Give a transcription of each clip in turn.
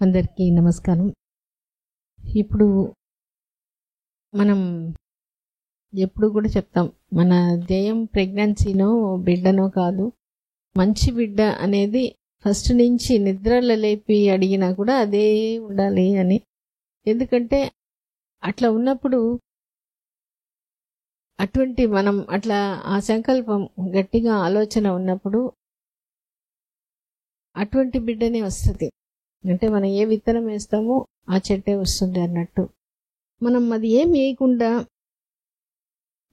అందరికీ నమస్కారం. ఇప్పుడు మనం ఎప్పుడు కూడా చెప్తాం, మన ధ్యేయం ప్రెగ్నెన్సీనో బిడ్డనో కాదు, మంచి బిడ్డ అనేది ఫస్ట్ నుంచి నిద్రలో లేపి అడిగినా కూడా అదే ఉండాలి అని. ఎందుకంటే అట్లా ఉన్నప్పుడు అటువంటి మనం అట్లా ఆ సంకల్పం గట్టిగా ఆలోచన ఉన్నప్పుడు అటువంటి బిడ్డనే వస్తుంది. అంటే మనం ఏ విత్తనం వేస్తామో ఆ చెట్టే వస్తుంది అన్నట్టు. మనం అది ఏం వేయకుండా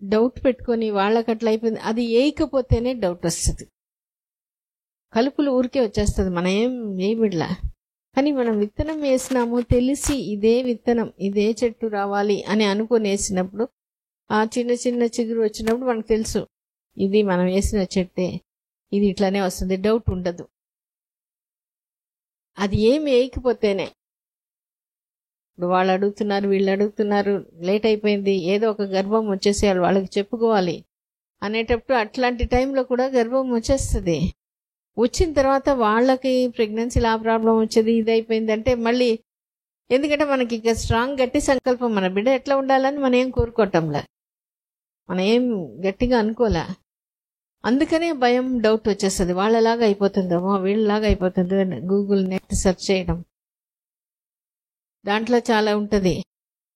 డౌట్ పెట్టుకొని వాళ్ళకి అట్లా అయిపోయింది, అది వేయకపోతేనే డౌట్ వస్తుంది. కలుపులు ఊరికే వచ్చేస్తుంది, మనం ఏం వేయబిడ్లా. కానీ మనం విత్తనం వేసినాము తెలిసి ఇదే విత్తనం ఇదే చెట్టు రావాలి అని అనుకొని వేసినప్పుడు ఆ చిన్న చిన్న చిగురు వచ్చినప్పుడు మనకు తెలుసు ఇది మనం వేసిన చెట్టే, ఇది ఇట్లానే వస్తుంది, డౌట్ ఉండదు. అది ఏమి వేయకపోతేనే, ఇప్పుడు వాళ్ళు అడుగుతున్నారు వీళ్ళు అడుగుతున్నారు, లేట్ అయిపోయింది, ఏదో ఒక గర్భం వచ్చేసేయాలి వాళ్ళకి చెప్పుకోవాలి అనేటప్పుడు అట్లాంటి టైంలో కూడా గర్భం వచ్చేస్తుంది. వచ్చిన తర్వాత వాళ్ళకి ప్రెగ్నెన్సీలో ఆ ప్రాబ్లం వచ్చేది, ఇది అయిపోయింది అంటే మళ్ళీ, ఎందుకంటే మనకి ఇక స్ట్రాంగ్ గట్టి సంకల్పం, మన బిడ్డ ఎట్లా ఉండాలని మనం ఏం కోరుకోవటంలే, మనం ఏం గట్టిగా అనుకోలే. అందుకనే భయం, డౌట్ వచ్చేస్తుంది. వాళ్ళలాగా అయిపోతుందో వీళ్ళలాగా అయిపోతుందో అని గూగుల్ నెట్ సెర్చ్ చేయడం, దాంట్లో చాలా ఉంటుంది.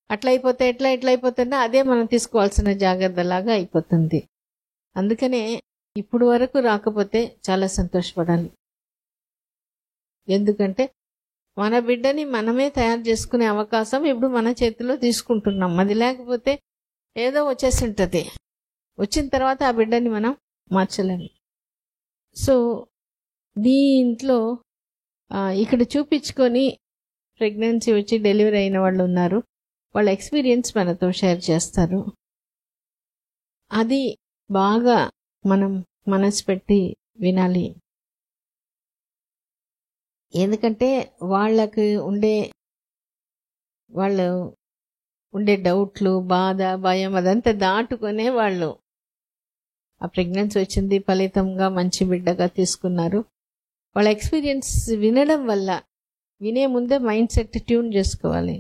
అట్లా అయిపోతే ఎట్లా అయిపోతుందో అదే మనం తీసుకోవాల్సిన జాగ్రత్తలాగా అయిపోతుంది. అందుకనే ఇప్పుడు వరకు రాకపోతే చాలా సంతోషపడాలి. ఎందుకంటే మన బిడ్డని మనమే తయారు చేసుకునే అవకాశం ఇప్పుడు మన చేతిలో తీసుకుంటున్నాం. అది లేకపోతే ఏదో వచ్చేసి ఉంటుంది, వచ్చిన తర్వాత ఆ బిడ్డని మనం మార్చలేము. సో దీంట్లో ఇక్కడ చూపించుకొని ప్రెగ్నెన్సీ వచ్చి డెలివరీ అయిన వాళ్ళు ఉన్నారు, వాళ్ళ ఎక్స్పీరియన్స్ మనతో షేర్ చేస్తారు. అది బాగా మనం మనసు పెట్టి వినాలి. ఎందుకంటే వాళ్ళు ఉండే డౌట్లు, బాధ, భయం అదంతా దాటుకునే వాళ్ళు ఆ ప్రెగ్నెన్సీ వచ్చింది, ఫలితంగా మంచి బిడ్డగా తీసుకున్నారు. వాళ్ళ ఎక్స్పీరియన్స్ వినడం వల్ల, వినే ముందే మైండ్ సెట్ ట్యూన్ చేసుకోవాలి.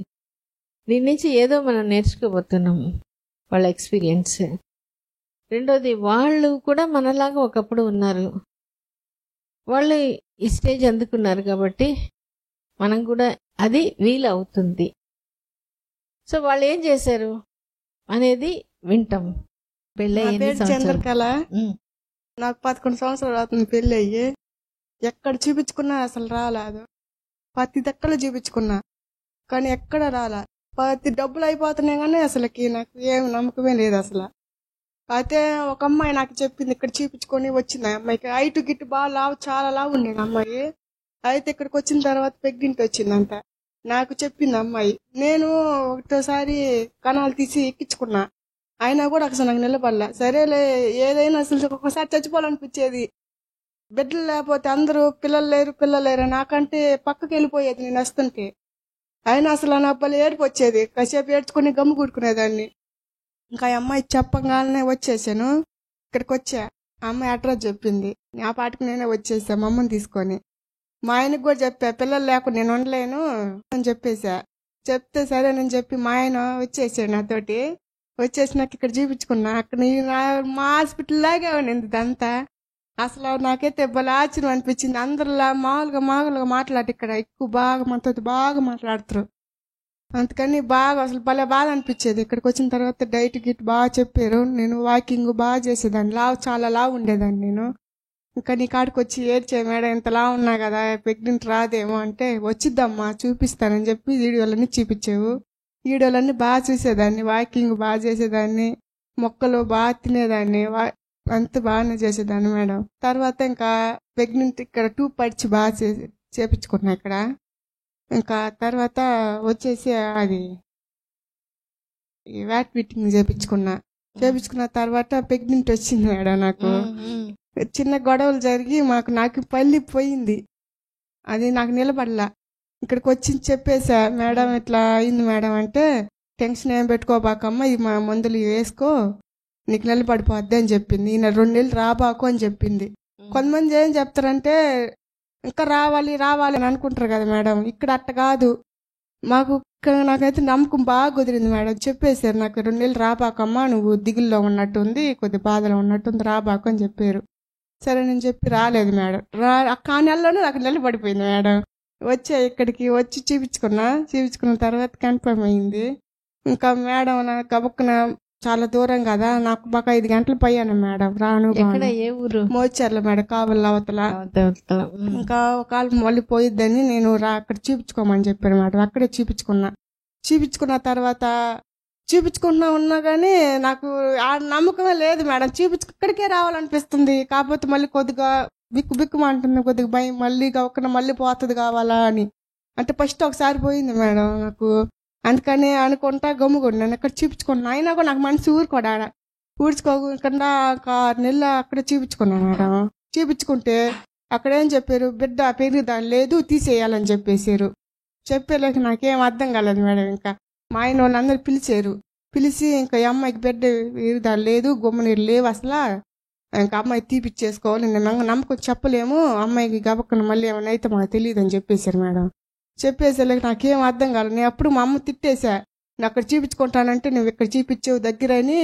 దీని నుంచి ఏదో మనం నేర్చుకోబోతున్నాం, వాళ్ళ ఎక్స్పీరియన్స్. రెండోది, వాళ్ళు కూడా మనలాగా ఒకప్పుడు ఉన్నారు, వాళ్ళు ఈ స్టేజ్ అందుకున్నారు కాబట్టి మనం కూడా అది వీలు అవుతుంది. సో వాళ్ళు ఏం చేశారు అనేది వింటాం. చంద్రకళ, నాకు 11 సంవత్సరాలు అవుతుంది పెళ్ళి అయ్యి. ఎక్కడ చూపించుకున్నా అసలు రాలేదు. ప్రతి దక్కలు చూపించుకున్నా కానీ ఎక్కడ రాలా. ప్రతి డబ్బులు అయిపోతున్నాయి కానీ అసలుకి నాకు ఏం నమ్మకమే లేదు అసలు. అయితే ఒక అమ్మాయి నాకు చెప్పింది, ఇక్కడ చూపించుకొని వచ్చింది. ఆ అమ్మాయికి హైట్ గిట్టు బాగా లావు, చాలా లావు ఉండేది అమ్మాయి. అయితే ఇక్కడికి వచ్చిన తర్వాత ప్రెగ్నెంట్ వచ్చిందంట. నాకు చెప్పింది అమ్మాయి. నేను ఒకటోసారి కణాలు తీసి ఎక్కించుకున్నా, అయినా కూడా అసలు నాకు నిలబడలే. సరేలే, ఏదైనా అసలు ఒక్కొక్కసారి చచ్చిపోవాలనిపించేది. బిడ్డలు లేకపోతే అందరూ పిల్లలు లేరు నాకంటే పక్కకి వెళ్ళిపోయేది నేను వస్తుంటే. అయినా అసలు నా అబ్బాయి ఏడుపు వచ్చేది, కాసేపు ఏడ్చుకుని గమ్ము కూడుకునేదాన్ని. ఇంకా ఆ అమ్మాయి చెప్పగానే వచ్చేసాను. ఇక్కడికి వచ్చా, అమ్మాయి అడ్రస్ చెప్పింది, ఆ పాటికి నేనే వచ్చేసా మా అమ్మని తీసుకొని. మా ఆయనకు కూడా చెప్పా, పిల్లలు లేకుండా నేను ఉండలేను అని చెప్పేసా. చెప్తే సరేనని చెప్పి మా ఆయన వచ్చేసాడు నాతోటి. వచ్చేసి నాకు ఇక్కడ చూపించుకున్నా. అక్కడ మా హాస్పిటల్ లాగే ఉండింది ఇదంతా. అసలు నాకైతే భలే ఆశ్చర్యం అనిపించింది. అందరిలా మామూలుగా మాట్లాడి ఇక్కడ ఎక్కువ బాగా మనతో బాగా మాట్లాడుతారు. అందుకని బాగా అసలు భలే బాగా అనిపించేది. ఇక్కడికి వచ్చిన తర్వాత డైట్ గిట్ బాగా చెప్పారు. నేను వాకింగ్ బాగా చేసేదాన్ని, చాలా లావు ఉండేదాన్ని నేను. ఇంకా నీ కాడికి వచ్చి ఏడ్చే, మేడం ఇంత లావు ఉన్నా కదా ప్రెగ్నెంట్ రాదేమో అంటే, వచ్చిద్దమ్మా చూపిస్తానని చెప్పి వీడియోలన్నీ చూపించావు. వీడియోలన్నీ బాగా చూసేదాన్ని, వాకింగ్ బాగా చేసేదాన్ని, మొక్కలు బాగా తినేదాన్ని, అంత బాగానే చేసేదాన్ని మేడం. తర్వాత ఇంకా ప్రెగ్నెంట్ ఇక్కడ 2 పడిచి బాగా చేపించుకున్నా ఇక్కడ. ఇంకా తర్వాత వచ్చేసి అది వ్యాట్ ఫిట్టింగ్ చేపించుకున్న తర్వాత ప్రెగ్నెంట్ వచ్చింది మేడం. నాకు చిన్న గొడవలు జరిగి నాకు పల్లి పోయింది, అది నాకు నిలబడలా. ఇక్కడికి వచ్చి చెప్పేసా, మేడం ఇట్లా అయింది మేడం అంటే, టెన్షన్ ఏం పెట్టుకోబాకమ్మా, ఈ మా మందులు వేసుకో నీకు నిలబడిపోద్ది అని చెప్పింది. ఈయన 2 నెలలు రాబాకు అని చెప్పింది. కొంతమంది ఏం చెప్తారంటే ఇంకా రావాలి రావాలి అని అనుకుంటారు కదా మేడం. ఇక్కడ అట్ట కాదు. మాకు నాకైతే నమ్మకం బాగా కుదిరింది మేడం. చెప్పేశారు నాకు 2 నెలలు రాబాకమ్మా, నువ్వు దిగుల్లో ఉన్నట్టుంది, కొద్ది బాధలో ఉన్నట్టుంది, రాబాకు అని చెప్పారు. సరే నేను చెప్పి రాలేదు మేడం. ఆ నెలలోనే నాకు నెల పడిపోయింది మేడం. ఇక్కడికి వచ్చి చూపించుకున్న తర్వాత కన్ఫర్మ్ అయింది. ఇంకా మేడం నాకు గబుక్కున చాలా దూరం కదా, నాకు బాగా 5 గంటలు పోయాను మేడం. రాను ఏ ఊరు? మోచర్ల మేడం, కావల అవతల. ఇంకా ఒకవేళ మళ్ళీ పోయిద్దని నేను అక్కడ చూపించుకోమని చెప్పాను మేడం. అక్కడే చూపించుకున్న తర్వాత ఉన్నా కానీ నాకు ఆ నమ్మకమే లేదు మేడం. ఇక్కడికే రావాలనిపిస్తుంది. కాకపోతే మళ్ళీ కొద్దిగా బిక్కుమంటుంది, కొద్దిగా భయం, మళ్ళీ గవకన మళ్ళీ పోతుంది కావాలా అని. అంటే ఫస్ట్ ఒకసారి పోయింది మేడం నాకు. అందుకని అనుకుంటా గమ్ముకున్నాను. అక్కడ చూపించుకున్నాను. అయినా కూడా నాకు మనసు ఊడ్చుకోకుండా 6 నెలలు అక్కడ చూపించుకున్నాను మేడం. చూపించుకుంటే అక్కడ ఏం చెప్పారు, బిడ్డ పెరుగుదాని లేదు, తీసేయాలని చెప్పేశారు. చెప్పేలోకి నాకేం అర్థం కాలేదు మేడం. ఇంకా మా ఆయన వాళ్ళందరూ పిలిచి ఇంకా ఈ అమ్మాయికి బిడ్డ పెరుగుదాని లేదు, గుమ్మనీరు లేవు అసలు, ఇంకా అమ్మాయి తీపిచ్చేసుకోవాలి, నేను నమ్మకం చెప్పలేము, అమ్మాయికి గబక్కన మళ్ళీ ఏమైనా అయితే మాకు తెలియదు అని చెప్పేశారు మేడం. చెప్పేసేలాగా నాకేం అర్థం కాలేదు. నేను అప్పుడు మా అమ్మ తిట్టేశా, నేను అక్కడ చూపించుకుంటానంటే నువ్వు ఇక్కడ చూపించావు దగ్గరని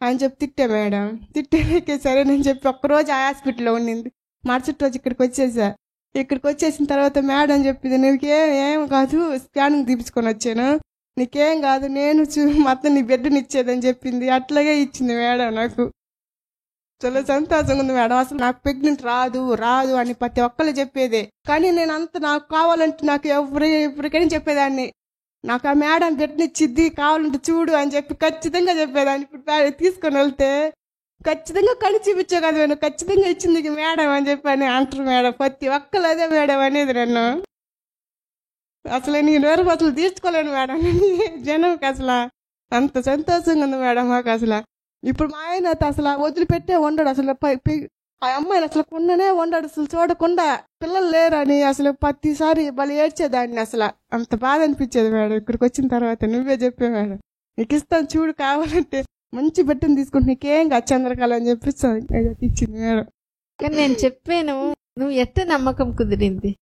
అని చెప్పి తిట్టా మేడం. తిట్టేకే సరే నేను చెప్పి ఒక్కరోజు ఆ హాస్పిటల్లో ఉండింది. మరుసటి రోజు ఇక్కడికి వచ్చేసిన తర్వాత మేడం చెప్పింది, నీకేం కాదు, స్కానింగ్ తీపించుకొని వచ్చాను, నీకేం కాదు, నేను మొత్తం నీ బిడ్డని ఇచ్చేదని చెప్పింది. అట్లాగే ఇచ్చింది మేడం. నాకు చాలా సంతోషంగా ఉంది మేడం. అసలు నాకు ప్రెగ్నెంట్ రాదు అని ప్రతి ఒక్కళ్ళు చెప్పేదే. కానీ నేను నాకు కావాలంటే నాకు ఎవరికైనా చెప్పేదాన్ని, నాకు ఆ మేడం బిడ్డనిచ్చిద్ది, కావాలంటే చూడు అని చెప్పి ఖచ్చితంగా చెప్పేదాన్ని. ఇప్పుడు తీసుకొని వెళ్తే ఖచ్చితంగా కళ్ళు చూపించే కదా నేను, ఖచ్చితంగా ఇచ్చింది మేడం అని చెప్పి అంటారు మేడం. ప్రతి ఒక్కళ్ళు అదే మేడం అనేది. నన్ను అసలు నేను అసలు తీర్చుకోలేను మేడం. జనంకి అసలు అంత సంతోషంగా ఉంది మేడం మాకు. అసలు ఇప్పుడు మా ఆయన అసలు వదిలిపెట్టే ఉండడు. అసలు ఆ అమ్మాయిని అసలు కొన్ననే ఉండడు, అసలు చూడకుండా. పిల్లలు లేరని అసలు ప్రతిసారి వాళ్ళు ఏడ్చేదాన్ని. అసలు అంత బాధ అనిపించేది మేడం. ఇక్కడికి వచ్చిన తర్వాత నువ్వే చెప్పే మేడం, నీకు ఇస్తాను చూడు, కావాలంటే మంచి బిడ్డను తీసుకుంటే నీకేం కాదు చంద్రకళ అని చెప్పిస్తాను ఇచ్చింది మేడం. కానీ నేను చెప్పాను, నువ్వు ఎట్ట నమ్మకం కుదిరింది?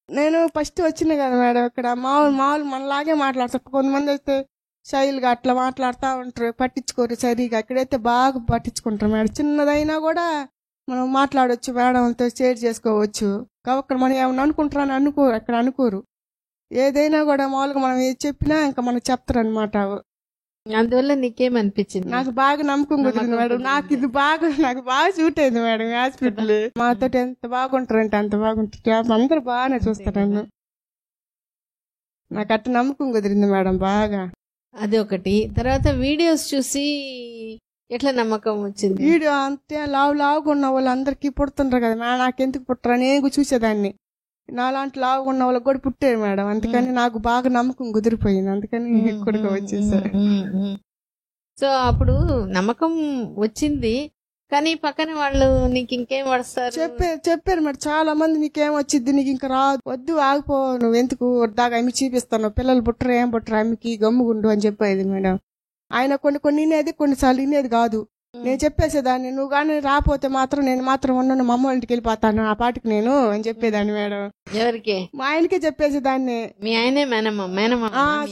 నేను ఫస్ట్ వచ్చిన కదా మేడం, ఇక్కడ మామూలు మనలాగే మాట్లాడతారు. కొంతమంది అయితే శైలిగా అట్లా మాట్లాడుతూ ఉంటారు, పట్టించుకోరు సరిగా. ఇక్కడైతే బాగా పట్టించుకుంటారు మేడం. చిన్నదైనా కూడా మనం మాట్లాడవచ్చు, మేడంతో షేర్ చేసుకోవచ్చు. కాబట్టి మనం ఏమన్నా అనుకుంటారని అక్కడ అనుకోరు. ఏదైనా కూడా మామూలుగా మనం ఏది చెప్పినా ఇంకా మనకు చెప్తారు అనమాట. అందువల్ల నీకేమనిపించింది? నాకు బాగా నమ్మకం కుదిరింది మేడం. నాకు బాగా సూట్ అయింది మేడం. హాస్పిటల్ మాతో ఎంత బాగుంటారంటే అంత బాగుంటారు, అందరు బాగానే చూస్తారు నన్ను. నాకు అట్ట నమ్మకం కుదిరింది మేడం బాగా. అది ఒకటి. తర్వాత వీడియోస్ చూసి ఎట్లా నమ్మకం వచ్చింది? వీడియో అంతే లావుగా ఉన్న వాళ్ళందరికీ పుడుతుంటారు కదా మేడం, నాకెందుకు పుట్టరా నేను చూసేదాన్ని. నాలాంటి లావుగా ఉన్న వాళ్ళకి కూడా పుట్టారు మేడం. అందుకని నాకు బాగా నమ్మకం కుదిరిపోయింది. అందుకని ఇక్కడికి వచ్చేసారు. సో అప్పుడు నమ్మకం వచ్చింది, కానీ పక్కన వాళ్ళు నీకు ఇంకేం పడతారు చెప్పారు మేడం. చాలా మంది నీకేం వచ్చింది, నీకు ఇంకా రాదు, వద్దు ఆగిపో, నువ్వు ఎందుకు దాకా ఆమె చూపిస్తాను, పిల్లలు పుట్టరు ఏం పుట్టరు, ఆమెకి గమ్ముగుండు అని చెప్పేది మేడం. ఆయన కొన్ని వినేది, కొన్నిసార్లు వినేది కాదు. నేను చెప్పేసేదాన్ని, నువ్వు కానీ రాపోతే మాత్రం నేను మాత్రం ఉన్నాను, మా అమ్మ ఇంటికి వెళ్ళిపోతాను ఆ పాటికి నేను అని చెప్పేదాన్ని మేడం. ఎవరికి? మా ఆయనకే చెప్పేసేదాన్ని. మీ ఆయనే మేనమా?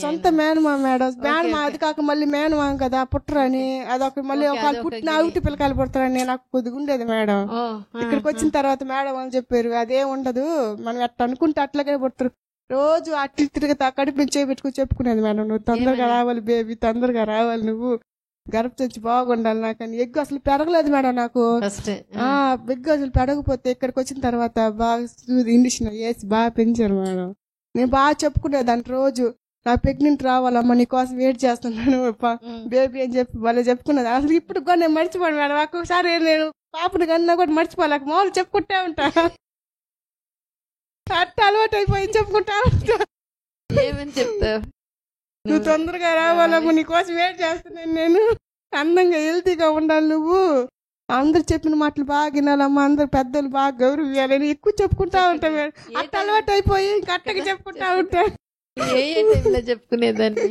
సొంత మేనమా మేడం. మేనమా అది కాక మళ్ళీ మేనమా కదా పుట్టరని, అదొక మళ్ళీ ఒకళ్ళు పుట్టిన ఒకటి పిల్లకాయలు పుడతారని నాకు కొద్దిగా ఉండేది మేడం. ఇక్కడికి వచ్చిన తర్వాత మేడం అని చెప్పారు, అదేం ఉండదు, మనం ఎట్లా అనుకుంటే అట్లాగే పుడతారు. రోజు అట్లు తిరుగుతా కడుపు నుంచి చేపెట్టుకుని చెప్పుకునేది మేడం, నువ్వు తొందరగా రావాలి బేబీ, తొందరగా రావాలి, నువ్వు గర్భసంచి బాగుండాలి. నాకు ఎగ్గు అసలు పెరగలేదు మేడం. నాకు ఎగ్గు అసలు పెరగపోతే ఇక్కడికి వచ్చిన తర్వాత బాగా ఇండిషన్ వేసి బాగా పెంచారు మేడం. నేను బాగా చెప్పుకునేదాన్ని, రోజు నాకు ప్రెగ్నెంట్ రావాలమ్మా, నీకోసం వెయిట్ చేస్తున్నాను బేబీ అని చెప్పి వాళ్ళే చెప్పుకునేది. అసలు ఇప్పుడు కూడా నేను మర్చిపోను మేడం. ఒక్కొక్కసారి నేను పాపను కన్నా కూడా మర్చిపోలేక మామూలు చెప్పుకుంటా ఉంటా, అట్ట అలవాటు అయిపోయి చెప్పుకుంటా ఉంటా. ఏమని చెప్తావు? నువ్వు తొందరగా రావాలమ్మా, నీకోసం వెయిట్ చేస్తున్నాను, నేను అందంగా హెల్తీగా ఉండాలి, నువ్వు అందరు చెప్పిన మాటలు బాగా వినాలమ్మా, అందరు పెద్దలు బాగా గౌరవించాలని ఎక్కువ చెప్పుకుంటా ఉంటా మేడం. అట్ట అలవాటు అయిపోయి గట్టగా చెప్పుకుంటా ఉంటా. చెప్పుకునేదాన్ని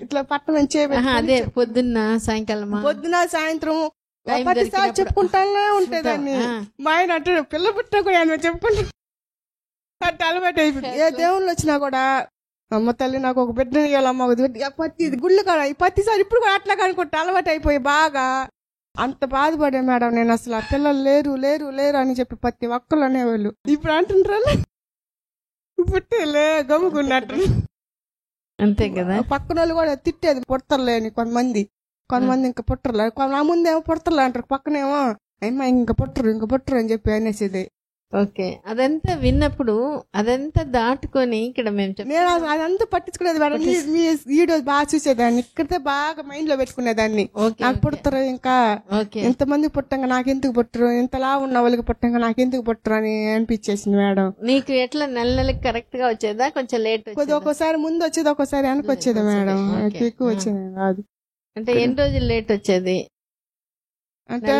ఇట్లా పట్టణం అదే పొద్దున్న సాయంత్రం ప్రతిసారి చెప్పుకుంటానే ఉంటేదాన్ని. మా ఆయన అంటాడు పిల్ల పుట్టినా కూడా ఆయన చెప్పుకుంటా అట్లా అలవాటు అయిపోయింది. ఏ దేవుళ్ళు వచ్చినా కూడా అమ్మ తల్లి నాకు ఒక బిడ్డని ఇవ్వాలమ్మ ప్రతి గుళ్ళు కాడ ప్రతిసారి ఇప్పుడు కూడా అట్లా కనుకుంటా అలవాటు అయిపోయి బాగా అంత బాధపడే మేడం నేను. అసలు ఆ పిల్లలు లేరు లేరు లేరు అని చెప్పి ప్రతి ఒక్కరు అనేవాళ్ళు. ఇప్పుడు అంటుంటారు పుట్టేలే గమ్ముకున్నట్టు. అంతే కదా. పక్కన వాళ్ళు కూడా తిట్టేది పుట్టర్లే అని కొంతమంది ఇంకా పుట్టర్లే. నా ముందేమో పుట్టర్లే అంటారు, పక్కనేమో అమ్మా ఇంకా పుట్టరు అని చెప్పి అనేసేది. ఓకే, అదంతా విన్నప్పుడు అదంతా దాటుకొని ఇక్కడ మేము నేను అదంతా పట్టించుకునేది మేడం. మీ వీడియో బాగా చూసేదాన్ని, ఇక్కడితే బాగా మైండ్ లో పెట్టుకునేదాన్ని. నాకు పుడతారు ఇంకా ఎంతమంది పుట్టంగా నాకెందుకు పుట్టరు, ఇంతలా ఉన్న వాళ్ళకి పుట్టంగా నాకెందుకు పుట్టరు అని అనిపించేసింది మేడం. నీకు ఎట్లా నెలకి కరెక్ట్ గా వచ్చేదా, కొంచెం లేట్ కొద్ది ఒక్కోసారి ముందు వచ్చేది ఒక్కోసారి వెనక్కి వచ్చేది మేడం. ఎక్కువ వచ్చేది కాదు. అంటే ఎన్ని రోజులు లేట్ వచ్చేది? అంటే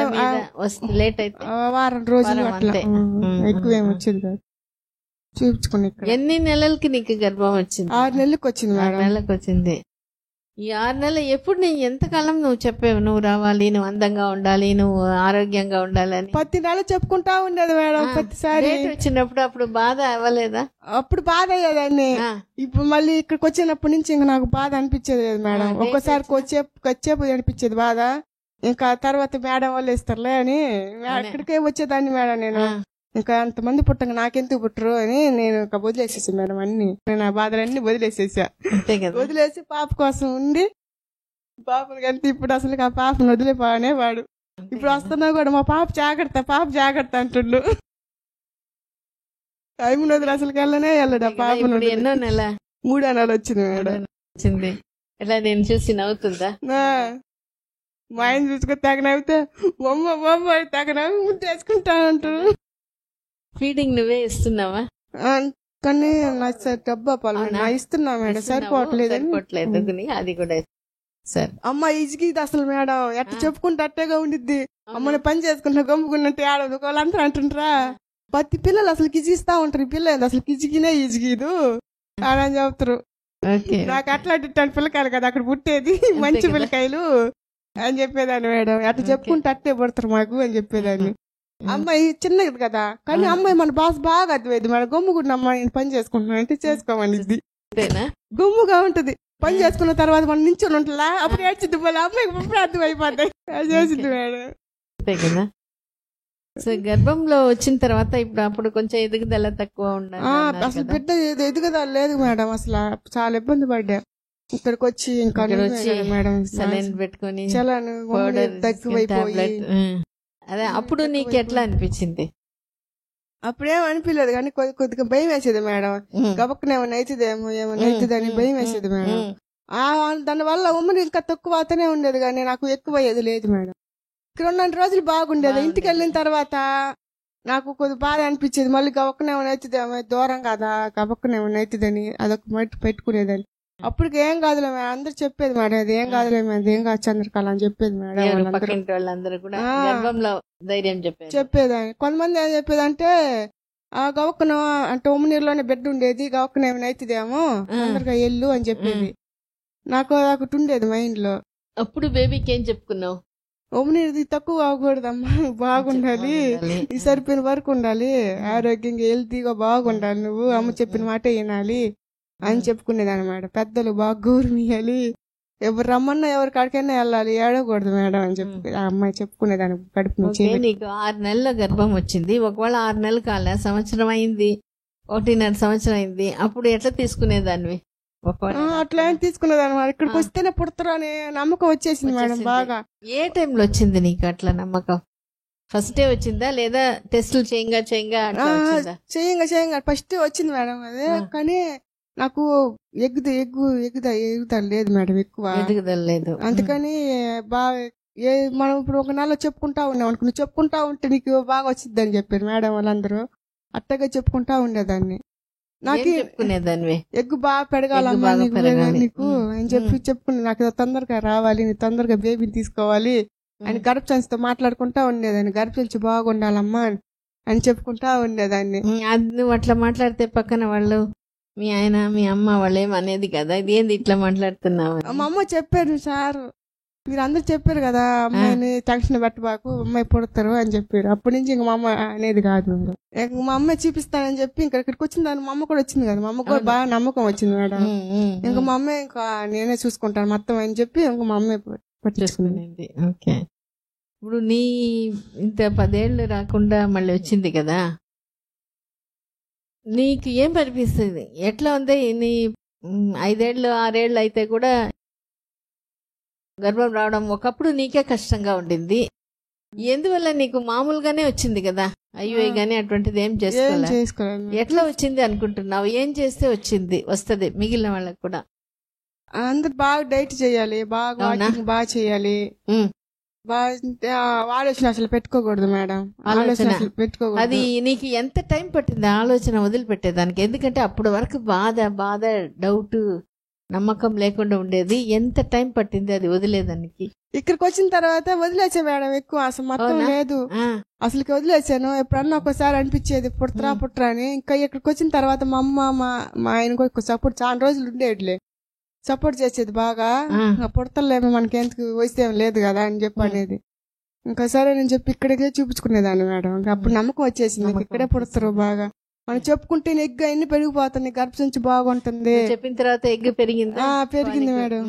లేట్ అయితే వారం రోజులు అట్లా, ఎక్కువ ఏమి వచ్చేది కాదు. చూపించుకుని ఎన్ని నెలలకి నీకు గర్భం వచ్చింది? 6 నెలలకు వచ్చింది మేడం. 6 నెలలకు వచ్చింది. ఈ 6 నెలలు ఎప్పుడు నేను ఎంతకాలం నువ్వు చెప్పావు నువ్వు రావాలి, నువ్వు అందంగా ఉండాలి, నువ్వు ఆరోగ్యంగా ఉండాలని? ప్రతి నెల చెప్పుకుంటా ఉండేది మేడం. ప్రతిసారి వచ్చినప్పుడు అప్పుడు బాధ అవ్వలేదా? అప్పుడు బాధ అయ్యేదాన్ని. ఇప్పుడు మళ్ళీ ఇక్కడికి వచ్చినప్పటి నుంచి ఇంకా నాకు బాధ అనిపించేది లేదు మేడం. ఒక్కసారి వచ్చేపు అనిపించేది బాధ. ఇంకా తర్వాత మేడం వాళ్ళు ఇస్తారులే అని ఇక్కడికే వచ్చేదాన్ని మేడం. నేను ఇంకా అంతమంది పుట్టంగా నాకెందుకు పుట్టరు అని నేను ఇంకా వదిలేసేసా మేడం. అన్ని నేను ఆ బాధలన్నీ వదిలేసేసా. వదిలేసి పాప కోసం ఉండి పాపను కంటే ఇప్పుడు అసలు ఆ పాపను వదిలేపానే వాడు. ఇప్పుడు వస్తున్నా కూడా మా పాప జాగ్రత్త అంటుండు. 5 నెలలు అసలు వెళ్ళడు ఆ పాపను. ఎన్నో నెల? 3వ నెల వచ్చింది మేడం. వచ్చింది. ఎలా నేను చూసి నవ్వుతుందా? మా ఆయన చూసుకొని తెగ నవ్వుతే బొమ్మ తెగ నవ్వి ముద్దేసుకుంటా అంటారు. ఫీడింగ్ నువ్వే ఇస్తున్నావా? కానీ డబ్బా పాలు ఇస్తున్నా మేడం. సరిపోవట్లేదు. అది కూడా సరే. అమ్మ ఇజిగిది అసలు మేడం ఎట్లా చెప్పుకుంటే అట్టేగా ఉండిద్ది. అమ్మని పని చేసుకుంటా గమ్ముకున్నట్టు ఆడదు వాళ్ళంతా అంటుంటారా. ప్రతి పిల్లలు అసలు కిజిస్తా ఉంటారు. ఈ పిల్ల అసలు కిజిగినే ఇజిగిదు అని చెప్తారు. నాకు అట్లాంటి పిల్లకాయలు కదా అక్కడ పుట్టేది, మంచి పిల్లకాయలు అని చెప్పేదాన్ని మేడం. అట్లా చెప్పుకుంటే అట్టే పడతారు మాకు అని చెప్పేదాన్ని. అమ్మాయి చిన్నది కదా, కానీ అమ్మాయి మన బాస్ బాగా అర్థమైంది మేడం. గమ్ముకున్న అమ్మాయి పని చేసుకుంటున్నా అంటే చేసుకోమనిద్ది. గమ్ముగా ఉంటది. పని చేసుకున్న తర్వాత మనం నించొని ఉంటుందా అప్పుడు ఏడ్చిద్ది. మళ్ళీ అమ్మాయికి అర్థం అయిపోతాయి. అది చేసింది మేడం. అంతే కదా. సో గర్భంలో వచ్చిన తర్వాత ఇప్పుడు అప్పుడు కొంచెం ఎదుగుదల తక్కువ ఉండాలి. అసలు బిడ్డ ఎదుగుదల లేదు మేడం. అసలు చాలా ఇబ్బంది పడ్డా. ఇక్కడికి వచ్చి ఇంకా మేడం సెలైన్ పెట్టుకొని తగ్గిపోయి. అదే అప్పుడు నీకు ఎట్లా అనిపించింది? అప్పుడేం అనిపించలేదు కానీ కొద్దిగా భయం వేసేది మేడం. గబక్కన ఏమైనా అవుతుందేమో అని భయం వేసేది మేడం. దాని వల్ల ఉమ్మని ఇంకా తక్కువ అవుతూనే ఉండేది కానీ నాకు ఎక్కువ అయ్యేది లేదు మేడం. ఇక్కడ ఉన్న రోజులు బాగుండేది. ఇంటికి వెళ్ళిన తర్వాత నాకు కొద్ది బాధ అనిపించేది. మళ్ళీ గబక్కన ఏమైనా అవుతుందేమో, దూరం కదా గబక్కన ఏమైనా అవుతుందని అదొక మట్టి పెట్టుకునేదని. అప్పటికి ఏం కాదులే మేడం అందరు చెప్పేది మేడం. అది ఏం కాదులే మేడం, ఏం కాదు చంద్రకళ అని చెప్పేది మేడం. చెప్పేదాన్ని. కొంతమంది ఏం చెప్పేదంటే గవక్కన అంటే ఉమ్మనీరులోనే బెడ్ ఉండేది, గవక్కన ఏమైనా అవుతుందేమో తొందరగా ఎల్లు అని చెప్పేది. నాకు ఒకటి ఉండేది మైండ్ లో. అప్పుడు బేబీకి ఏం చెప్పుకున్నావు? ఉమ్మనీరుది తక్కువ అవ్వకూడదమ్మా, బాగుండాలి, ఈ సరిపోయిన వరకు ఉండాలి, ఆరోగ్యంగా హెల్తీగా బాగుండాలి, నువ్వు అమ్మ చెప్పిన మాట వినాలి అని చెప్పుకునేదాన్ని మేడం. పెద్దలు బాగా గౌరవించాలి, ఎవరు రమ్మన్నా ఎవరి కాడికైనా వెళ్ళాలి, ఏడకూడదు మేడం అని చెప్పి ఆ అమ్మాయి చెప్పుకునేదాన్ని కడుపు నుంచి. నీకు 6 నెలల గర్భం వచ్చింది. ఒకవేళ 6 నెలలు కాలే, సంవత్సరం అయింది, 1.5 సంవత్సరం అయింది, అప్పుడు ఎట్లా తీసుకునేదాన్ని? అట్లా ఏం తీసుకునేదాన్ని మేడం. ఇక్కడికి వస్తేనే పుడతారు అనే నమ్మకం వచ్చేసింది మేడం బాగా. ఏ టైంలో వచ్చింది నీకు అట్లా నమ్మకం? ఫస్ట్ డే వచ్చిందా లేదా టెస్టులు చేయంగా ఫస్ట్ వచ్చింది మేడం. అదే కానీ నాకు ఎగుదల లేదు మేడం, ఎక్కువ ఎదుగుదల లేదు. అందుకని బాగా మనం ఇప్పుడు ఒక నెల చెప్పుకుంటా ఉన్నాం అనుకో, నువ్వు చెప్పుకుంటా ఉంటే నీకు బాగా వచ్చింది అని చెప్పారు మేడం వాళ్ళందరూ. అట్టగా చెప్పుకుంటా ఉండేదాన్ని. నాకు చెప్పుకునేదాన్ని ఎగ్గు బాగా పెరగాలమ్మా నీకు అని చెప్పుకునే, నాకు తొందరగా రావాలి, నీ తొందరగా బేబీని తీసుకోవాలి అని గర్భసంచితో మాట్లాడుకుంటా ఉండేదాన్ని. గర్భసంచి బాగుండాలమ్మా అని చెప్పుకుంటా ఉండేదాన్ని. నువ్వు అట్లా మాట్లాడితే పక్కన వాళ్ళు మీ ఆయన మీ అమ్మ వాళ్ళు ఏమనేది కదా, ఇదేంది ఇట్లా మాట్లాడుతున్నావు? మా అమ్మ చెప్పారు, సార్ మీరు అందరు చెప్పారు కదా అమ్మాయిని టెన్షన్ పెట్టబాకు, అమ్మాయి పుడతారు అని చెప్పారు. అప్పటి నుంచి ఇంక మా అమ్మ అనేది కాదు. ఇంక మా అమ్మాయి చూపిస్తానని చెప్పి ఇంకా ఇక్కడికి వచ్చిన దాన్ని మా అమ్మ కూడా వచ్చింది కదా, మా అమ్మ కూడా బాగా నమ్మకం వచ్చింది మేడం. ఇంకా మా అమ్మాయి ఇంకా నేనే చూసుకుంటాను మొత్తం అని చెప్పి ఇంక మా అమ్మాయి పట్టించుకునేది. ఓకే, ఇప్పుడు నీ ఇంత 10 ఏళ్ళు రాకుండా మళ్ళీ వచ్చింది కదా, నీకు ఏం అనిపిస్తుంది? ఎట్లా ఉంది? నీ 5 ఏళ్ళు 6 ఏళ్ళు అయితే కూడా గర్భం రావడం ఒకప్పుడు నీకే కష్టంగా ఉండింది. ఎందువల్ల? నీకు మామూలుగానే వచ్చింది కదా, అయ్యో కానీ అటువంటిది ఏం చేసుకోలేదు. ఎట్లా వచ్చింది అనుకుంటున్నావు? ఏం చేస్తే వస్తుంది మిగిలిన వాళ్ళకి కూడా? అందరు బాగా డైట్ చేయాలి, బాగా వాకింగ్ బాగా చేయాలి, ఆలోచన అసలు పెట్టుకోకూడదు మేడం. ఆలోచన పెట్టుకోకూడదు. అది నీకు ఎంత టైం పట్టింది ఆలోచన వదిలిపెట్టేదానికి? ఎందుకంటే అప్పటి వరకు బాధ డౌట్ నమ్మకం లేకుండా ఉండేది. ఎంత టైం పట్టింది అది వదిలేదానికి? ఇక్కడికి వచ్చిన తర్వాత వదిలేసా మేడం. ఎక్కువ అసలు మొత్తం లేదు, అసలుకి వదిలేసాను. ఎప్పుడన్నా ఒకసారి అనిపించేది పుట్రా అని. ఇంకా ఇక్కడికి వచ్చిన తర్వాత మా అమ్మ మా ఆయన కూడా సపోర్ట్ చాలా రోజులు ఉండేట్లే, సపోర్ట్ చేసేది బాగా. పుడతలేమో మనకెందుకు వస్తే లేదు కదా అని చెప్పి అనేది. ఇంకా సరే నేను చెప్పి ఇక్కడికే చూపించుకునేదాన్ని మేడం. ఇంకా అప్పుడు నమ్మకం వచ్చేసింది, ఇక్కడే పుడతారు బాగా. మనం చెప్పుకుంటే ఎగ్ అన్ని పెరిగిపోతుంది, గర్భసంచి బాగుంటుంది. చెప్పిన తర్వాత ఎగ్ పెరిగింది మేడం.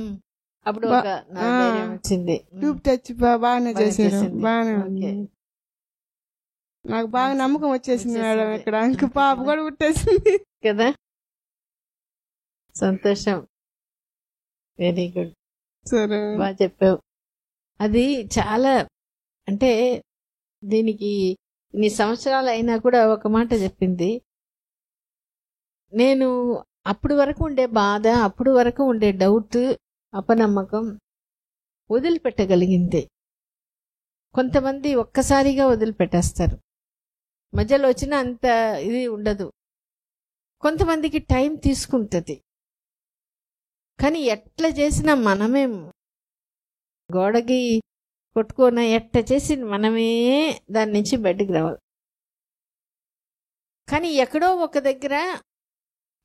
అప్పుడు వచ్చింది, ట్యూబ్ తెచ్చి బాగానే చేశారు. బాగానే నాకు బాగా నమ్మకం వచ్చేసింది మేడం. ఇక్కడ ఇంక పాప కూడా పుట్టేసింది కదా. సంతోషం, వెరీ గుడ్, సరే బాగా చెప్పావు. అది చాలా, అంటే దీనికి ఇన్ని సంవత్సరాలు అయినా కూడా ఒక మాట చెప్పింది. నేను అప్పుడు వరకు ఉండే బాధ, అప్పుడు వరకు ఉండే డౌట్, అపనమ్మకం వదిలిపెట్టగలిగింది. కొంతమంది ఒక్కసారిగా వదిలిపెట్టేస్తారు, మధ్యలో వచ్చిన అంత ఇది ఉండదు. కొంతమందికి టైం తీసుకుంటుంది. కానీ ఎట్లా చేసినా మనమే గోడకి కొట్టుకోన ఎట్ట చేసి మనమే దాని నుంచి బయటికి రావాలి. కానీ ఎక్కడో ఒక దగ్గర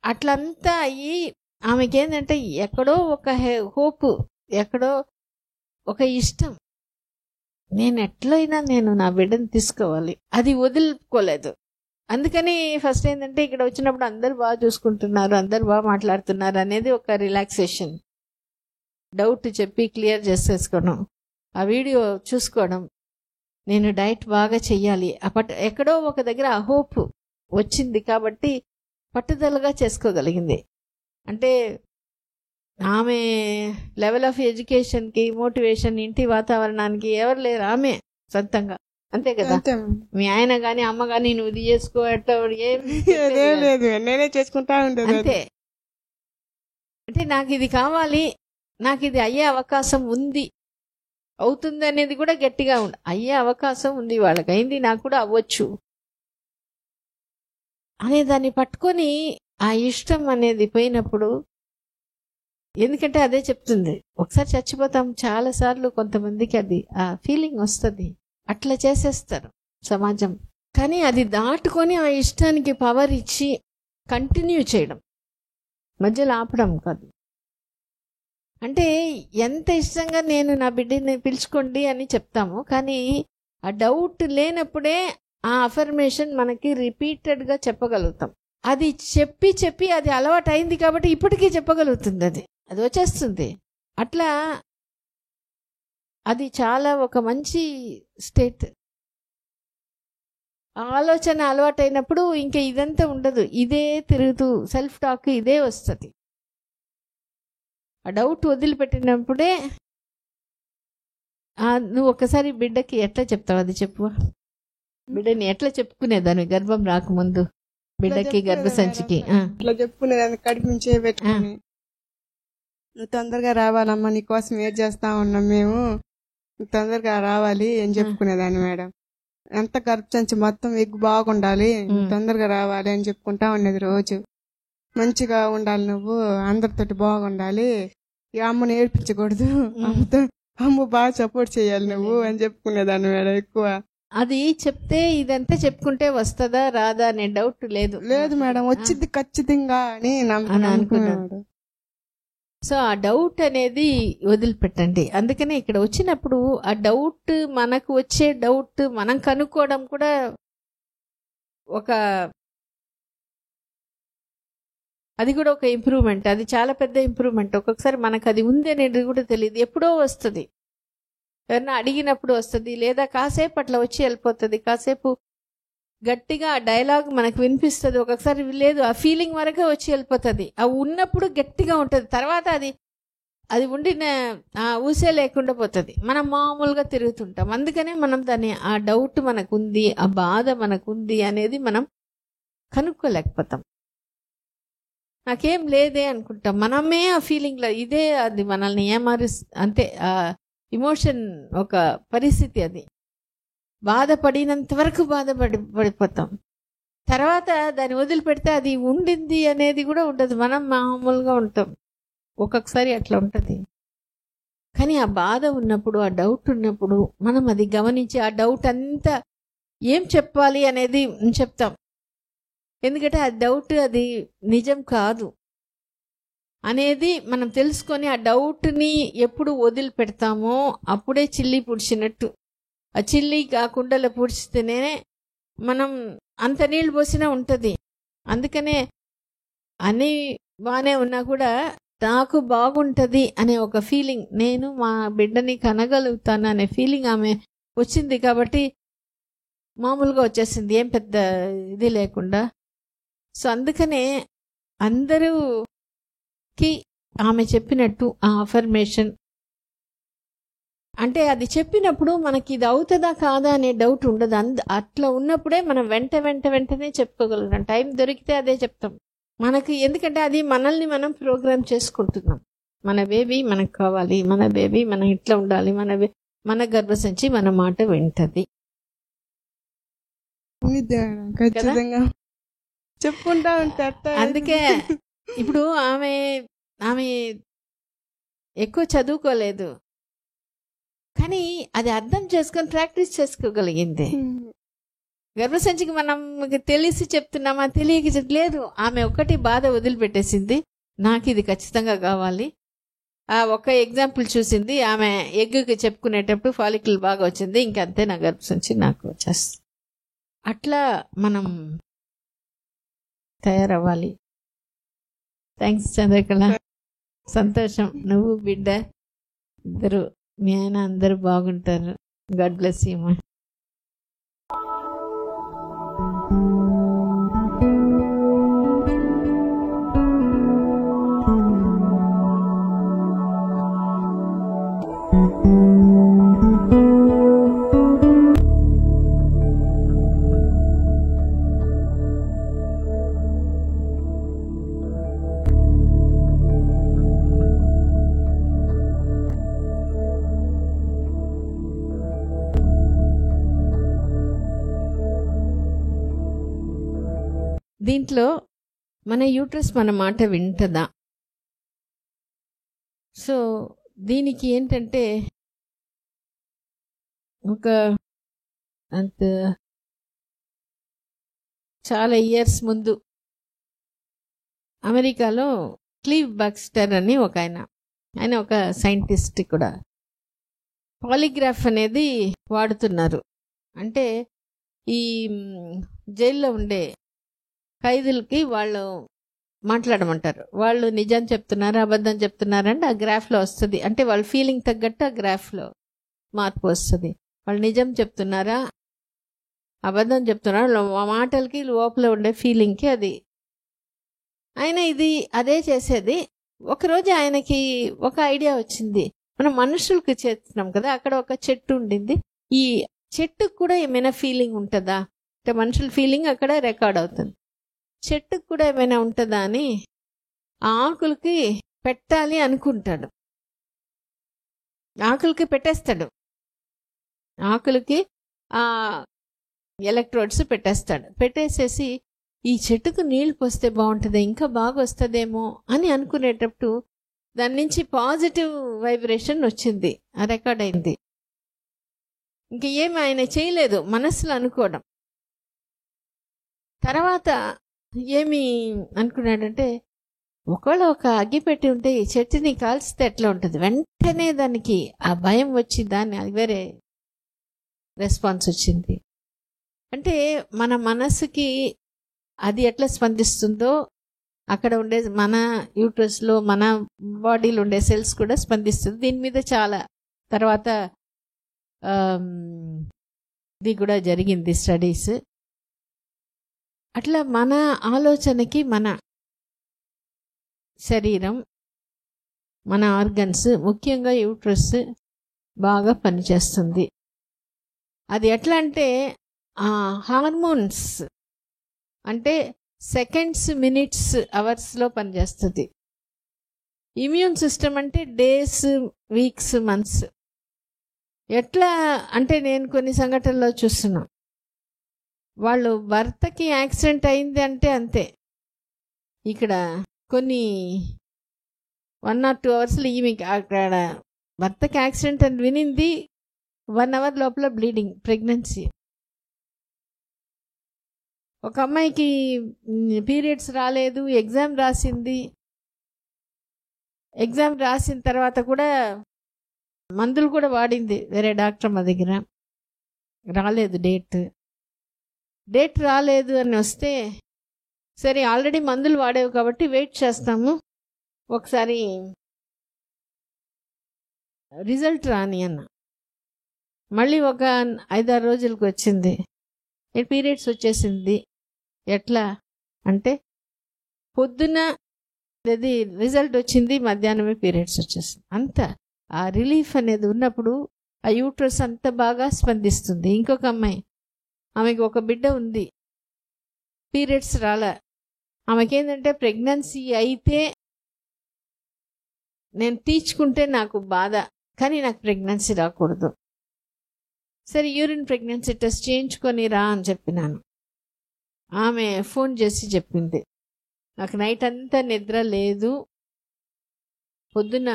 అట్లంతా అయ్యి ఆమెకేంటంటే ఎక్కడో ఒక హోప్, ఎక్కడో ఒక ఇష్టం, నేను ఎట్లయినా నేను నా బిడ్డను తీసుకోవాలి, అది వదులుకోలేదు. అందుకని ఫస్ట్ ఏంటంటే ఇక్కడ వచ్చినప్పుడు అందరు బాగా చూసుకుంటున్నారు, అందరు బాగా మాట్లాడుతున్నారు అనేది ఒక రిలాక్సేషన్. డౌట్ చెప్పి క్లియర్ చేసేసుకోవడం, ఆ వీడియో చూసుకోవడం, నేను డైట్ బాగా చెయ్యాలి. ఎక్కడో ఒక దగ్గర ఆ హోప్ వచ్చింది కాబట్టి పట్టుదలగా చేసుకోగలిగింది. అంటే ఆమె లెవెల్ ఆఫ్ ఎడ్యుకేషన్కి, మోటివేషన్, ఇంటి వాతావరణానికి ఎవరు లేరు, ఆమె సొంతంగా. అంతే కదా. మీ ఆయన గాని అమ్మ గాని నువ్వు ఇది చేసుకో నేనే చేసుకుంటా ఉండేది. అంతే. అంటే నాకు ఇది కావాలి, నాకు ఇది అయ్యే అవకాశం ఉంది, అవుతుంది అనేది కూడా గట్టిగా ఉంది. అయ్యే అవకాశం ఉంది, వాళ్ళకి అయింది, నాకు కూడా అవ్వచ్చు అనే దాన్ని పట్టుకొని ఆ ఇష్టం అనేది పోయినప్పుడు, ఎందుకంటే అదే చెప్తుంది, ఒకసారి చచ్చిపోతాం చాలా సార్లు. కొంతమందికి అది ఆ ఫీలింగ్ వస్తుంది, అట్లా చేసేస్తారు సమాజం. కానీ అది దాటుకొని ఆ ఇష్టానికి పవర్ ఇచ్చి కంటిన్యూ చేయడం, మధ్యలో ఆపడం కాదు. అంటే ఎంత ఇష్టంగా నేను నా బిడ్డని పిలుచుకోండి అని చెప్తాము, కానీ ఆ డౌట్ లేనప్పుడే ఆ అఫర్మేషన్ మనకి రిపీటెడ్గా చెప్పగలుగుతాం. అది చెప్పి చెప్పి అది అలవాటు అయింది కాబట్టి ఇప్పటికీ చెప్పగలుగుతుంది, అది వచ్చేస్తుంది. అట్లా అది చాలా ఒక మంచి స్టేట్. ఆలోచన అలవాటు అయినప్పుడు ఇంకా ఇదంతా ఉండదు, ఇదే తిరుగుతూ సెల్ఫ్ టాక్ ఇదే వస్తుంది. ఆ డౌట్ వదిలిపెట్టినప్పుడే నువ్వు ఒకసారి బిడ్డకి ఎట్లా చెప్తావు, అది చెప్పు. బిడ్డని ఎట్లా చెప్పుకునేదాన్ని గర్భం రాకముందు, బిడ్డకి గర్భసంచికి ఇట్లా చెప్పుకునేదాన్ని, కడుపు నుంచి పెట్టుకుని, నువ్వు తొందరగా రావాలమ్మా, నీకోసం వెయిట్ చేస్తా ఉన్నాం మేము, తొందరగా రావాలి అని చెప్పుకునేదాన్ని మేడం. ఎంత గర్భసంచి మొత్తం ఎగ్గు బాగుండాలి, తొందరగా రావాలి అని చెప్పుకుంటా ఉండేది రోజు. మంచిగా ఉండాలి, నువ్వు అందరితోటి బాగుండాలి, ఈ అమ్మని ఏడ్పించకూడదు, అమ్మ బాగా సపోర్ట్ చేయాలి నువ్వు అని చెప్పుకునేదాన్ని మేడం ఎక్కువ. అది చెప్తే ఇదంతా చెప్పుకుంటే వస్తుందా రాదా అనే డౌట్ లేదు మేడం, వచ్చింది ఖచ్చితంగా అని అనుకున్నాడు. సో ఆ డౌట్ అనేది వదిలిపెట్టండి. అందుకనే ఇక్కడ వచ్చినప్పుడు ఆ డౌట్, మనకు వచ్చే డౌట్ మనం కనుక్కోవడం కూడా ఒక, అది కూడా ఒక ఇంప్రూవ్మెంట్. అది చాలా పెద్ద ఇంప్రూవ్మెంట్. ఒక్కొక్కసారి మనకు అది ఉంది అనేది కూడా తెలియదు, ఎప్పుడో వస్తుంది, ఎవరన్నా అడిగినప్పుడు వస్తుంది, లేదా కాసేపు అట్లా వచ్చి వెళ్ళిపోతుంది. కాసేపు గట్టిగా ఆ డైలాగ్ మనకు వినిపిస్తుంది, ఒక్కొక్కసారి లేదు, ఆ ఫీలింగ్ వరకే వచ్చి వెళ్ళిపోతుంది. ఆ ఉన్నప్పుడు గట్టిగా ఉంటుంది, తర్వాత అది ఉండిన ఊసే లేకుండా పోతుంది, మనం మామూలుగా తిరుగుతుంటాం. అందుకనే మనం దాన్ని, ఆ డౌట్ మనకుంది, ఆ బాధ మనకుంది అనేది మనం కనుక్కోలేకపోతాం. నాకేం లేదే అనుకుంటాం, మనమే ఆ ఫీలింగ్లో, ఇదే అది మనల్ని అంతే ఆ ఇమోషన్, ఒక పరిస్థితి. అది బాధపడినంత వరకు పడిపోతాం. తర్వాత దాన్ని వదిలిపెడితే అది ఉండింది అనేది కూడా ఉండదు, మనం మామూలుగా ఉంటాం. ఒక్కొక్కసారి అట్లా ఉంటుంది. కానీ ఆ బాధ ఉన్నప్పుడు, ఆ డౌట్ ఉన్నప్పుడు మనం అది గమనించి ఆ డౌట్ అంతా ఏం చెప్పాలి అనేది చెప్తాం. ఎందుకంటే ఆ డౌట్ అది నిజం కాదు అనేది మనం తెలుసుకొని, ఆ డౌట్ని ఎప్పుడు వదిలిపెడతామో అప్పుడే చిల్లి పుడిచినట్టు. ఆ చిల్లి ఆ కుండలో పూడ్చితేనే మనం అంత నీళ్ళు పోసినా ఉంటుంది. అందుకనే అన్నీ బాగానే ఉన్నా కూడా నాకు బాగుంటుంది అనే ఒక ఫీలింగ్, నేను మా బిడ్డని కనగలుగుతాను అనే ఫీలింగ్ ఆమె వచ్చింది కాబట్టి మామూలుగా వచ్చేసింది, ఏం పెద్ద ఇది లేకుండా. సో అందుకనే అందరూకి ఆమె చెప్పినట్టు ఆ అఫర్మేషన్ అంటే, అది చెప్పినప్పుడు మనకి ఇది అవుతుందా కాదా అనే డౌట్ ఉండదు. అట్లా ఉన్నప్పుడే మనం వెంటనే చెప్పుకోగలుగుతాం. టైం దొరికితే అదే చెప్తాం మనకి. ఎందుకంటే అది మనల్ని మనం ప్రోగ్రామ్ చేసుకుంటున్నాం. మన బేబీ మనకు కావాలి, మన బేబీ మనం ఇట్లా ఉండాలి, మన గర్భసంచి మన మాట వింటది. చెప్పుకుంటా ఉంటే అందుకే ఇప్పుడు ఆమె ఎక్కువ చదువుకోలేదు, కానీ అది అర్థం చేసుకొని ప్రాక్టీస్ చేసుకోగలిగింది. గర్భసంచికి మనం తెలిసి చెప్తున్నామా, తెలియక లేదు. ఆమె ఒకటి బాధ వదిలిపెట్టేసింది, నాకు ఇది ఖచ్చితంగా కావాలి. ఆ ఒక్క ఎగ్జాంపుల్ చూసింది, ఆమె ఎగ్గుకి చెప్పుకునేటప్పుడు ఫాలికల్ బాగా వచ్చింది, ఇంకంతే నా గర్భసంచి నాకు వచ్చేస్తుంది. అట్లా మనం తయారవ్వాలి. థ్యాంక్స్ చంద్రకళ, సంతోషం. నువ్వు బిడ్డ ఇద్దరు, మీ ఆయన అందరూ బాగుంటారు. గాడ్ బ్లెస్ యూ మా. దీంట్లో మన యూట్రస్ మన మాట వింటదా? సో దీనికి ఏంటంటే, ఒక అంత చాలా ఇయర్స్ ముందు అమెరికాలో క్లీవ్ బక్స్టర్ అని ఆయన ఒక సైంటిస్ట్ కూడా, పాలిగ్రాఫ్ అనేది వాడుతున్నారు. అంటే ఈ జైల్లో ఉండే ఖైదీలకి వాళ్ళు మాట్లాడమంటారు, వాళ్ళు నిజం చెప్తున్నారు అబద్ధం చెప్తున్నారంటే ఆ గ్రాఫ్లో వస్తుంది. అంటే వాళ్ళ ఫీలింగ్ తగ్గట్టు ఆ గ్రాఫ్లో మార్పు వస్తుంది. వాళ్ళు నిజం చెప్తున్నారా అబద్ధం చెప్తున్నారా, మాటలకి లోపల ఉండే ఫీలింగ్కి అది. ఆయన ఇది అదే చేసేది. ఒకరోజు ఆయనకి ఒక ఐడియా వచ్చింది, మనం మనుషులకి చేస్తున్నాం కదా, అక్కడ ఒక చెట్టు ఉండింది, ఈ చెట్టుకు కూడా ఏమైనా ఫీలింగ్ ఉంటుందా అంటే మనుషుల ఫీలింగ్ అక్కడ రికార్డ్ అవుతుంది, చెట్టుకు కూడా ఏమైనా ఉంటుందా అని ఆకులకి పెట్టాలి అనుకుంటాడు. ఆకులకి పెట్టేస్తాడు, ఆకులకి ఆ ఎలక్ట్రోడ్స్ పెట్టేసేసి ఈ చెట్టుకు నీళ్లు పోస్తే బాగుంటుంది, ఇంకా బాగా వస్తుందేమో అని అనుకునేటప్పుడు దాని నుంచి పాజిటివ్ వైబ్రేషన్ వచ్చింది, రికార్డ్ అయింది. ఇంక ఏమి ఆయన చేయలేదు, మనసులో అనుకోవడం. తర్వాత ఏమి అనుకున్నాడంటే, ఒకవేళ ఒక అగ్గి పెట్టి ఉంటే ఈ చెట్టుని కాల్చితే ఎట్లా ఉంటుంది, వెంటనే దానికి ఆ భయం వచ్చి దాన్ని వేరే రెస్పాన్స్ వచ్చింది. అంటే మన మనసుకి అది ఎట్లా స్పందిస్తుందో అక్కడ ఉండే మన యూట్రస్లో మన బాడీలో ఉండే సెల్స్ కూడా స్పందిస్తుంది. దీని మీద చాలా తర్వాత ఇది కూడా జరిగింది స్టడీస్. అట్లా మన ఆలోచనకి మన శరీరం, మన ఆర్గన్స్, ముఖ్యంగా యూట్రస్ బాగా పనిచేస్తుంది. అది ఎట్లా అంటే హార్మోన్స్ అంటే సెకండ్స్, మినిట్స్, అవర్స్లో పనిచేస్తుంది. ఇమ్యూన్ సిస్టమ్ అంటే డేస్, వీక్స్, మంత్స్. ఎట్లా అంటే నేను కొన్ని సంఘటనలో చూస్తున్నా, వాళ్ళు భర్తకి యాక్సిడెంట్ అయింది అంటే అంతే, ఇక్కడ కొన్ని 1 or 2 అవర్స్లో ఈమెకి అక్కడ భర్తకి యాక్సిడెంట్ అని వినింది 1 hour లోపల బ్లీడింగ్, ప్రెగ్నెన్సీ. ఒక అమ్మాయికి పీరియడ్స్ రాలేదు, ఎగ్జామ్ రాసింది. ఎగ్జామ్ రాసిన తర్వాత కూడా మందులు కూడా వాడింది వేరే డాక్టర్ మా దగ్గర, రాలేదు డేట్ రాలేదు అని వస్తే, సరే ఆల్రెడీ మందులు వాడేవి కాబట్టి వెయిట్ చేస్తాము, ఒకసారి రిజల్ట్ రాని అన్న. మళ్ళీ ఒక 5-6 రోజులకు వచ్చింది, పీరియడ్స్ వచ్చేసింది. ఎట్లా అంటే పొద్దున అది రిజల్ట్ వచ్చింది, మధ్యాహ్నమే పీరియడ్స్ వచ్చేసింది. అంత ఆ రిలీఫ్ అనేది ఉన్నప్పుడు ఆ యూట్రస్ అంత బాగా స్పందిస్తుంది. ఇంకొక అమ్మాయి, ఆమెకి ఒక బిడ్డ ఉంది, పీరియడ్స్ రాలే. ఆమెకేంటంటే ప్రెగ్నెన్సీ అయితే నేను తీర్చుకుంటే నాకు బాధ, కానీ నాకు ప్రెగ్నెన్సీ రాకూడదు. సరే యూరిన్ ప్రెగ్నెన్సీ టెస్ట్ చేయించుకొని రా అని చెప్పినాను. ఆమె ఫోన్ చేసి చెప్పింది, నాకు నైట్ అంతా నిద్ర లేదు, పొద్దున్న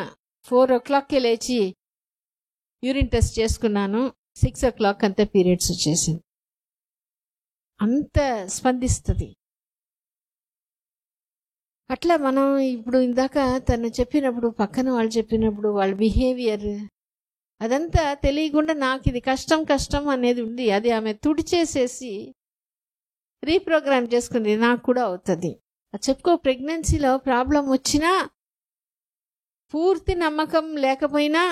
4 o'clockకే లేచి యూరిన్ టెస్ట్ చేసుకున్నాను, 6 o'clock అంతా పీరియడ్స్ వచ్చేసింది. అంత స్పందిస్తుంది. అట్లా మనం ఇప్పుడు ఇందాక తను చెప్పినప్పుడు, పక్కన వాళ్ళు చెప్పినప్పుడు వాళ్ళ బిహేవియర్ అదంతా తెలియకుండా నాకు ఇది కష్టం అనేది ఉంది. అది ఆమె తుడిచేసేసి రీప్రోగ్రామ్ చేసుకుంది, నాకు కూడా అవుతుంది. చెప్పుకో, ప్రెగ్నెన్సీలో ప్రాబ్లం వచ్చినా పూర్తి నమ్మకం లేకపోయినా,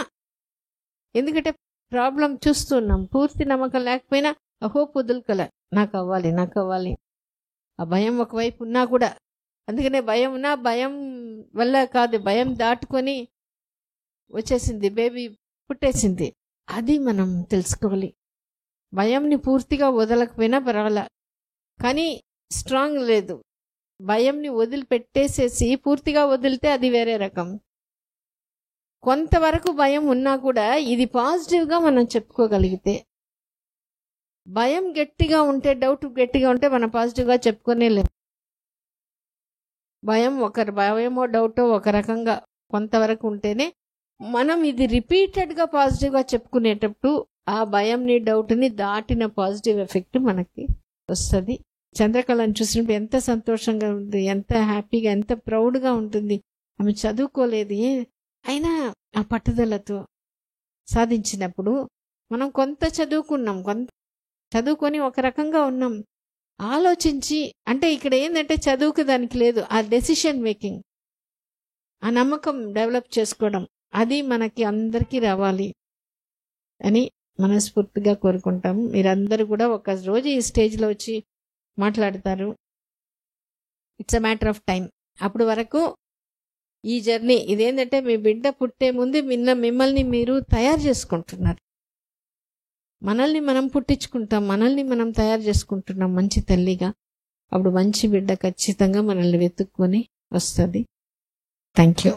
ఎందుకంటే ప్రాబ్లం చూస్తున్నాం, పూర్తి నమ్మకం లేకపోయినా హోప్ వదులుకోలే, నాకు అవ్వాలి. ఆ భయం ఒకవైపు ఉన్నా కూడా, అందుకనే భయం ఉన్నా భయం వల్ల కాదు, భయం దాటుకొని వచ్చేసింది, బేబీ పుట్టేసింది. అది మనం తెలుసుకోవాలి. భయంని పూర్తిగా వదలకపోయినా పర్వాలే, కానీ స్ట్రాంగ్ లేదు. భయంని వదిలిపెట్టేసేసి పూర్తిగా వదిలితే అది వేరే రకం. కొంతవరకు భయం ఉన్నా కూడా ఇది పాజిటివ్గా మనం చెప్పుకోగలిగితే, భయం గట్టిగా ఉంటే, డౌట్ గట్టిగా ఉంటే మనం పాజిటివ్గా చెప్పుకునే లేము. భయమో డౌటో ఒక రకంగా కొంతవరకు ఉంటేనే మనం ఇది రిపీటెడ్గా పాజిటివ్గా చెప్పుకునేటప్పుడు ఆ భయంని, డౌట్ని దాటిన పాజిటివ్ ఎఫెక్ట్ మనకి వస్తుంది. చంద్రకళను చూసినప్పుడు ఎంత సంతోషంగా ఉంటుంది, ఎంత హ్యాపీగా, ఎంత ప్రౌడ్గా ఉంటుంది. ఆమె చదువుకోలేదు, అయినా ఆ పట్టుదలతో సాధించినప్పుడు మనం కొంత చదువుకొని ఒక రకంగా ఉన్నాం. ఆలోచించి, అంటే ఇక్కడ ఏంటంటే చదువుకు దానికి లేదు, ఆ డెసిషన్ మేకింగ్, ఆ నమ్మకం డెవలప్ చేసుకోవడం, అది మనకి అందరికీ రావాలి అని మనస్ఫూర్తిగా కోరుకుంటాము. మీరందరూ కూడా ఒక రోజు ఈ స్టేజ్లో వచ్చి మాట్లాడతారు. It's a matter of time. అప్పుడు వరకు ఈ జర్నీ ఇదేంటంటే మీ బిడ్డ పుట్టే ముందు మిమ్మల్ని మీరు తయారు చేసుకుంటున్నారు. మనల్ని మనం పుట్టించుకుంటాం, మనల్ని మనం తయారు చేసుకుంటున్నాం మంచి తల్లిగా. అప్పుడు మంచి బిడ్డ ఖచ్చితంగా మనల్ని వెతుక్కొని వస్తుంది. Thank you.